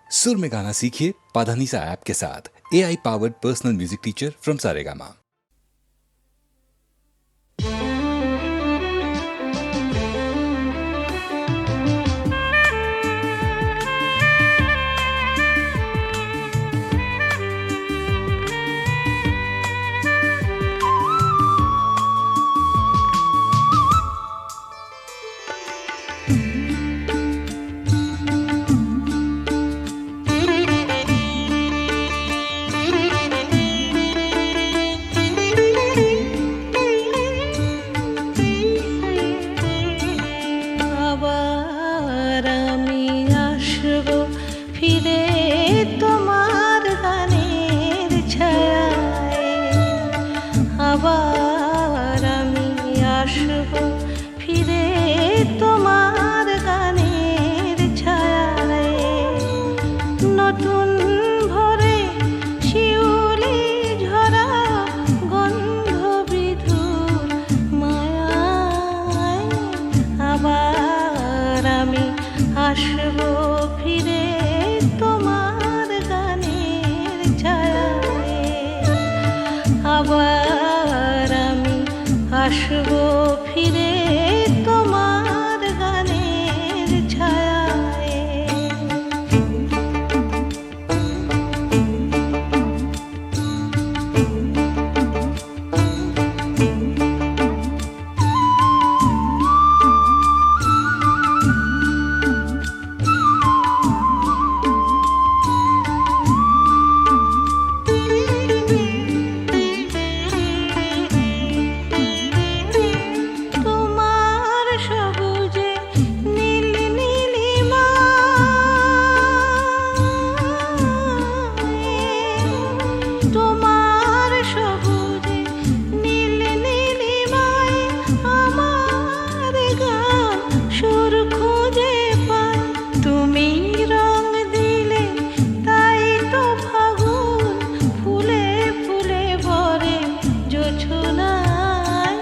सुर में गाना सीखिए पाधानीसा ऐप के साथ। AI powered personal music teacher from Saregama. আবার আমি আসব ফিরে তোমার গানের ছায়ায়, নতুন ভোরে শিউলি ঝরা গন্ধ বিধুর মায়ায়। আবার আমি আসব ফিরে তোমার গানের ছায়ায়, আবার আমি আসব ফিরে তোমার গানের ছায়ায়। তোমার সবুজে নীল নীলিমায় আমার গান সুর খুঁজে পায়। তুমি রং দিলে তাই তো ফাগুন ফুলে ফুলে ভরে জোছনায়।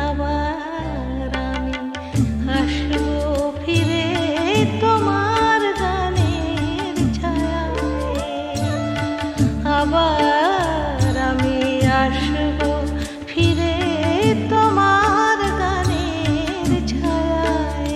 আবার আমি আসব ফিরে তোমার গানের ছায়ায়, আবার আমি আসব ফিরে তোমার গানের ছায়ায়।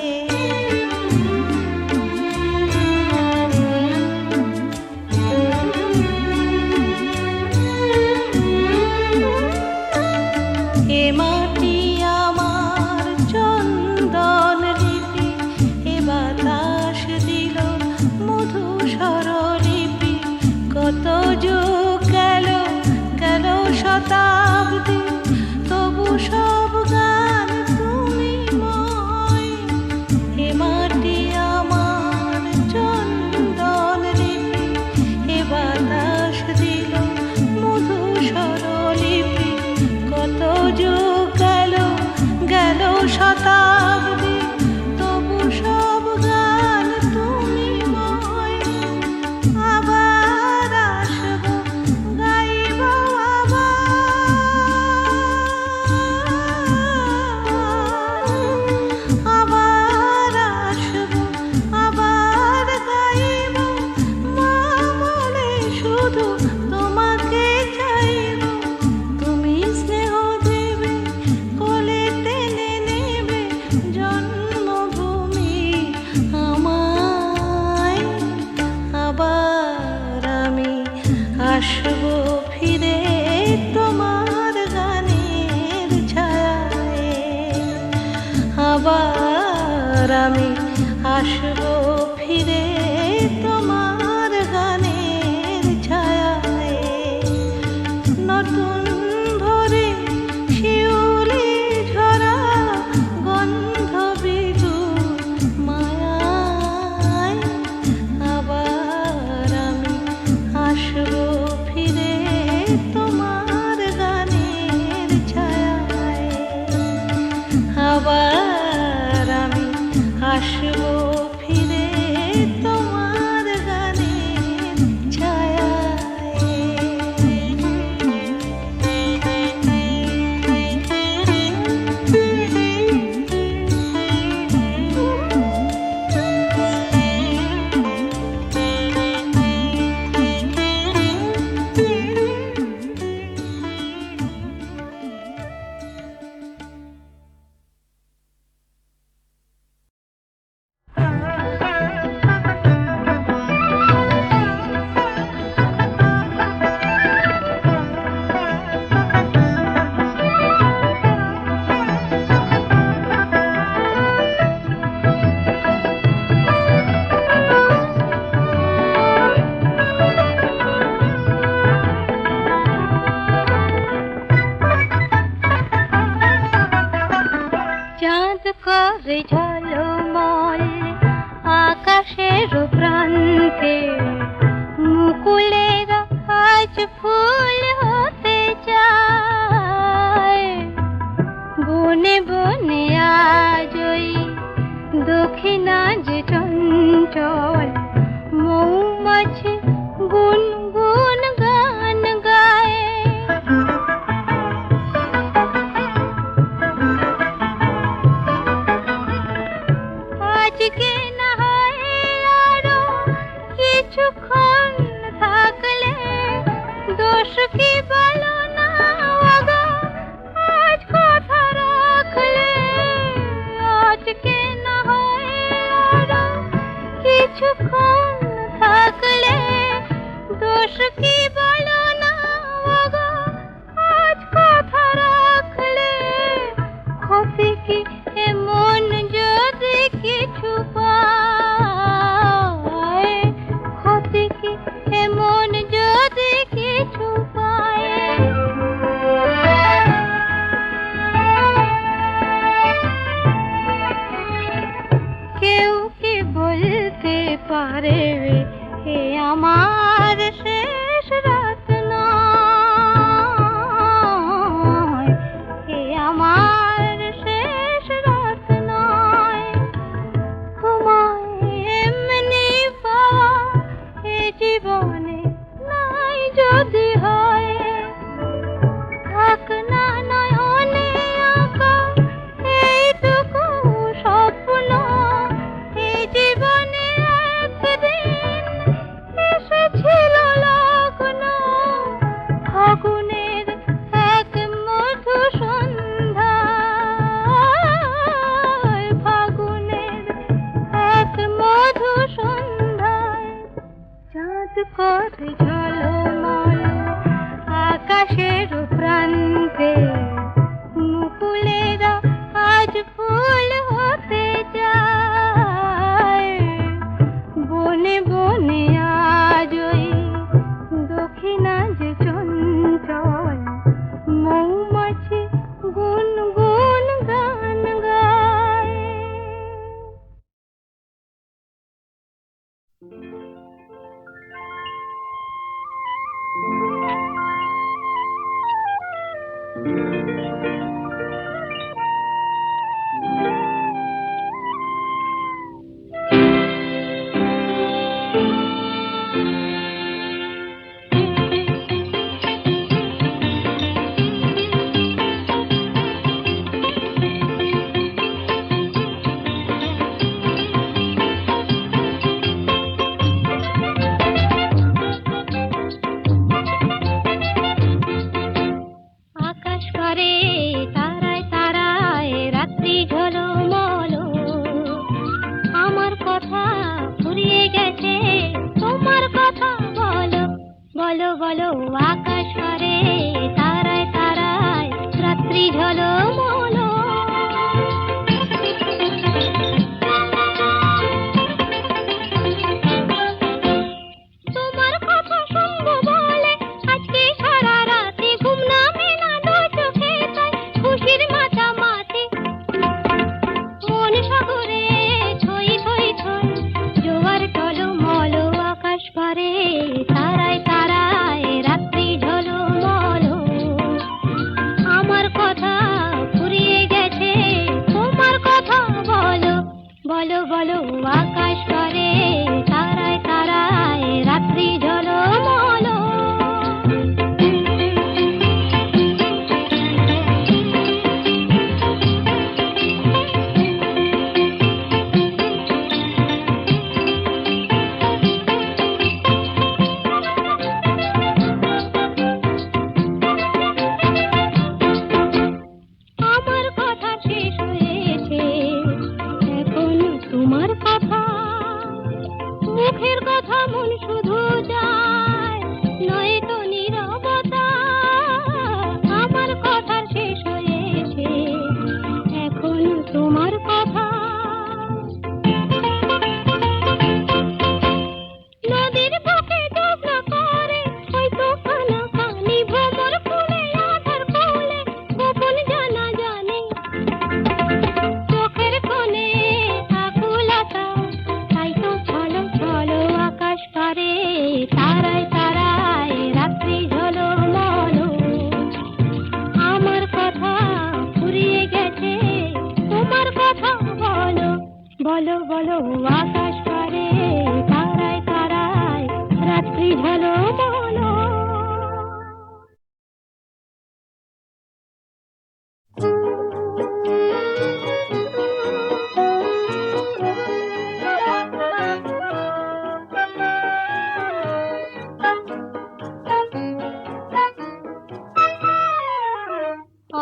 এ মাটি আমার চন্দন লিপি, এ বাতাস দিল মধু স্বরলিপি। কত যুগ গেল গেল শতাব্দী, তবু সব গান তুমি ময়। এ মাটি আমার চন্দন লিপি, এ বাতাস দিল মধু স্বরলিপি। কত যুগ গেল গেল শতাব্দী, তবু সব গান তুমি ময়। আবার আসব গাইব আবার ঝলমল আকাশের প্রান্তে মুকুলের আজ ফুল হতে চায়। বনে বনে আজই দক্ষিণা যে চঞ্চল মৌমাছি গুনগুন গান গায়। আজকে না হয় আরো কিছুক্ষণ থাকলে দোষ কি বলো না ওগো আজ কথা রাখলে। আজকে না হয় আরো কিছুক্ষণ থাকলে দোষ কি বলো না ওগো আজ কথা রাখলে। ক্ষতি কি এমন যদি কিছু পায়, ক্ষতি কি এমন যদি কিছু পায়। কেউ কি বলতে পারে এ আমার শেষ রাত নয়, এ আমার শেষ রাত নয়। তোমায় এমনি পাওয়া এ জীবনে নাই যদি হয়। থাক না নয়নে আঁকা এইটুকু স্বপ্ন, এই জীবনে একদিন এসেছিল লগ্ন। ফাগুনের এক মধু সন্ধ্যায়, ফাগুনের এক মধু সন্ধ্যায় চাঁদ করে ঝলমল আকাশের প্রান্তে মুকুলেরা আজ ফুল হতে যায়। বনে বনে আজই দক্ষিণা যে চঞ্চল মৌমাছি গুনগুন গান গায়। আকাশ করে তারায় তারায় রাত্রি ঝলমল। আমার কথা ফুরিয়ে গেছে তোমার কথা বলো, বলো বলো। আকাশ করে তারায় তারায় রাত্রি ঝলমল। তোমার কথা শুনবো বলে আজকে সারা রাতে ঘুম নামে না দু চোখে, তাই খুশির মাতামাতি মন সাগরে ছই ছই ছই জোয়ার টলমল। আকাশ পারে তারায় তারায় রাত্রি ঝলমল। আমার কথা ফুরিয়ে গেছে তোমার কথা বলো, বলো বলো। আকাশ পারে তারায় তারায় রাত্রি ঝলমল। আমার কথা শেষ হয়েছে এখন তোমার কথা, মুখের কথা মন শুধু যায় নয়তো নীরবতা। আমার কথা শেষ হয়েছে এখন তোমার কথা। নদীর বুকে ডোবনা করে হয়তো কানা কানি ভ্রমর ফুলে আধার কোলে গোপন জানা জানে। চোখের কোণে বলো বলো।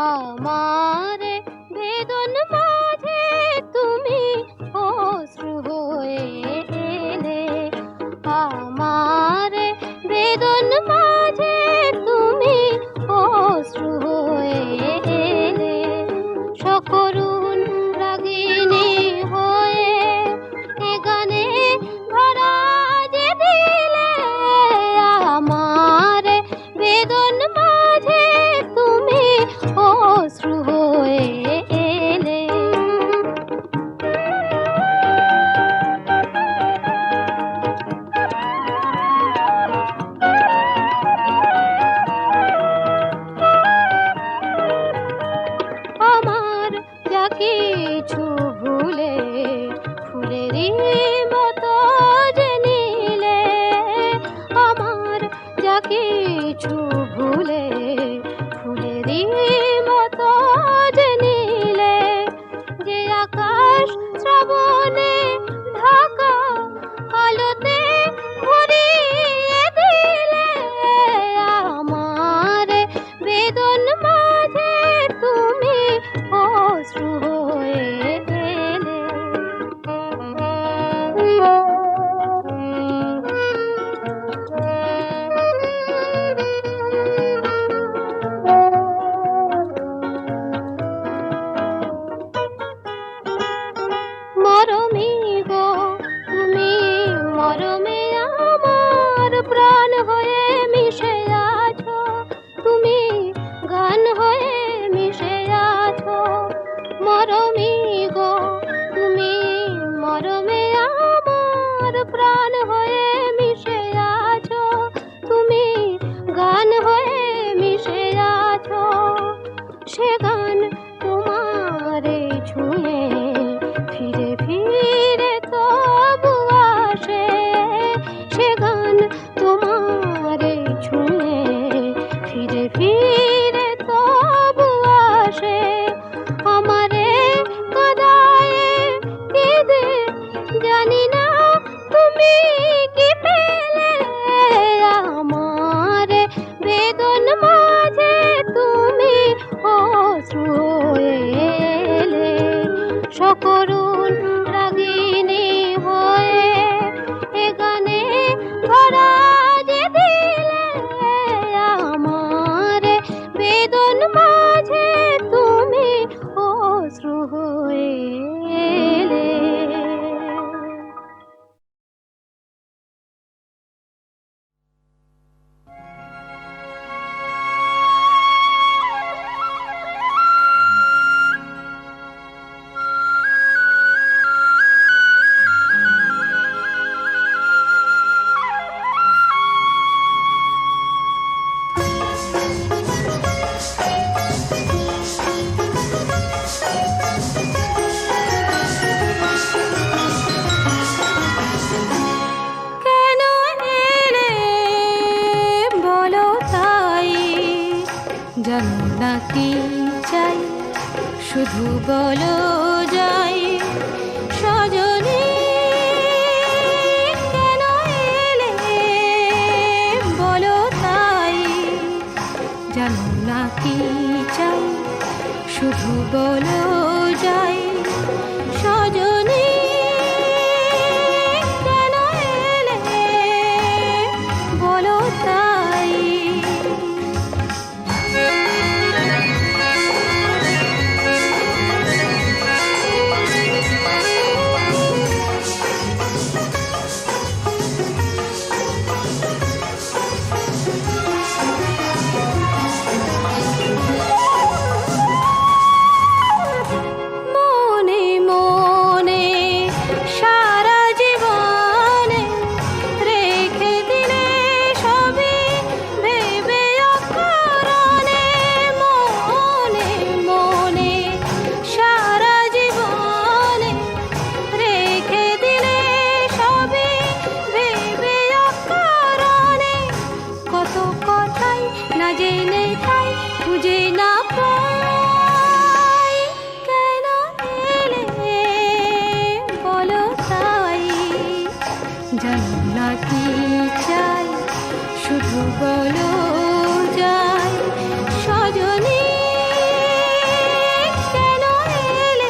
আমার বেদন মাঝে তুমি অশ্রু হয়ে এলে, আমার বেদন মাঝে তুমি অশ্রু হয়ে এলে, সকরুণ রাগিনী হয়ে এ গানে ধরা যে দিলে, আমার বেদন মাঝে তুমি অশ্রু হয়ে এলে। আমার যা কিছু ভুলে ফুলেরই মতো যে নিলে, আমার যা কিছু ভুলে ফুলেরই মতো যে নিলে, যে আকাশ শ্রাবণে ঢাকা আলোতে ভরিয়ে দিলে, আমার বেদন মাঝে তুমি অশ্রু হয়ে এলে। মরমী গো তুমি মরমে আমার প্রাণ হয়ে মিশে আছো, তুমি গান হয়ে মিশে আছো। মরমী গো তুমি মরমে আমার প্রাণ হয়ে মিশে আছো, তুমি গান হয়ে মিশে আছো। সে গান তোমারে ছুঁয়ে ফিরে ফিরে তবু আসে, সে গান তোমারে ছুঁয়ে ফিরে ফিরে তবু আসে। আমারে কাদায়ে কেঁদে জানি না তুমি কি পেলে, আমার বেদন মাঝে তুমি অশ্রু হয়ে এলে, সকরুণ রাগিনী হয়ে এ গানে ধরা যে দিলে, আমার বেদন মাঝে তুমি অশ্রু হয়ে এলে। কেন এলে বলো তাই, জানো না কি চাই, শুধু বলো যাই সজনী। কেন এলে বলো তাই, জানো না কি চাই, শুধু বলো যাই সজনী। কেন এলে বলো তাই। না কি চাই শুধু বলো যাই সজনী কেন এলে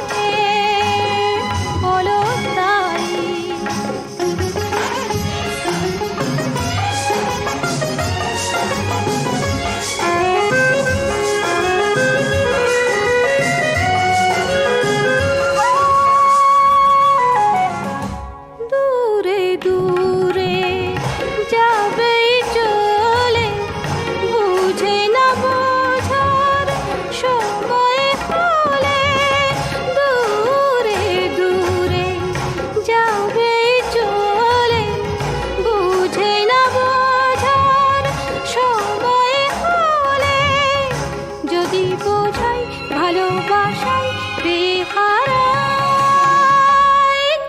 বলো তাই দূরে দূরে যাবে চলে বুঝে না বোঝার সময় হলে দূরে দূরে যাবে চলে বুঝে না বোঝার সময় হলে যদি বোঝাই ভালোবাসায় বেহারাই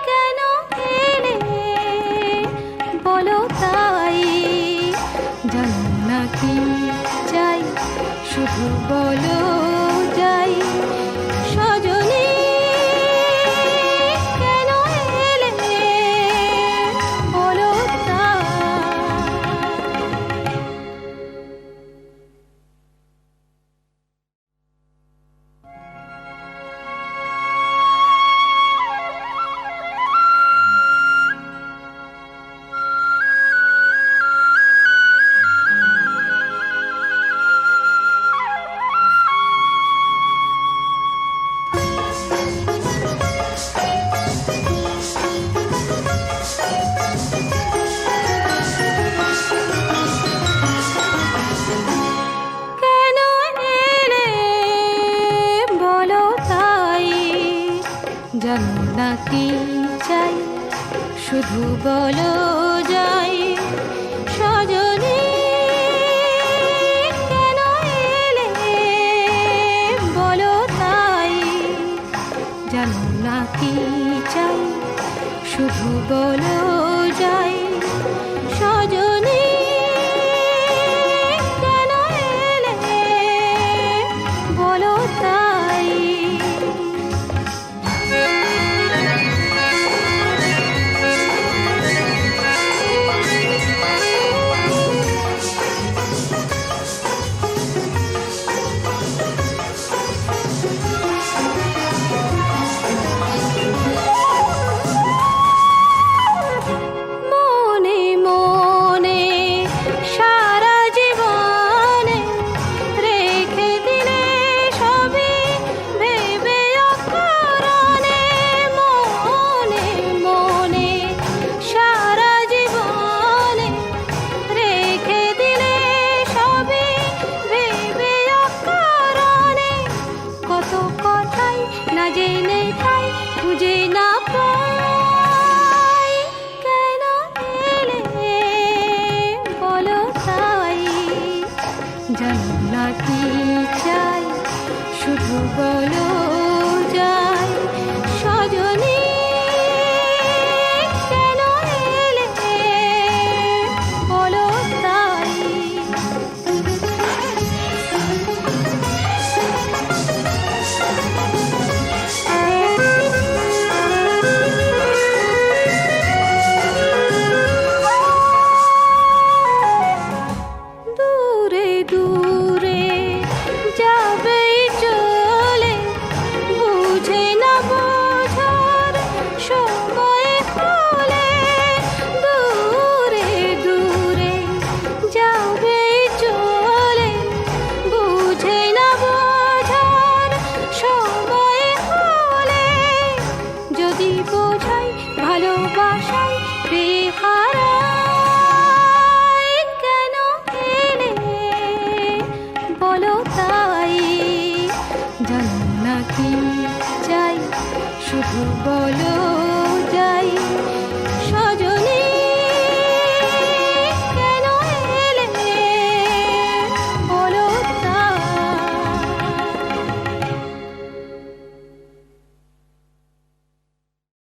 কেন এলে বলো তাই জানো না কি চাই শুধু বলো যাই সজনী কেন এলে বলো তাই কেন এলে বলো তাই জানো না কি চাই শুধু বলো যাই সজনী কেন এলে বলো তাই জানো না কি চাই শুধু বলো যাই সজনী কেন এলে বলো তাই মনে মনে সারা জীবনে রেখে দিলে সবই ভেবে অকারণে মনে মনে সারা জীবনে রেখে দিলে সবই ভেবে অকারণে কত কথাই না জেনে তাই খুঁজে না পাই কেন এলে বলো তাই জানো না কি চাই শুধু বলো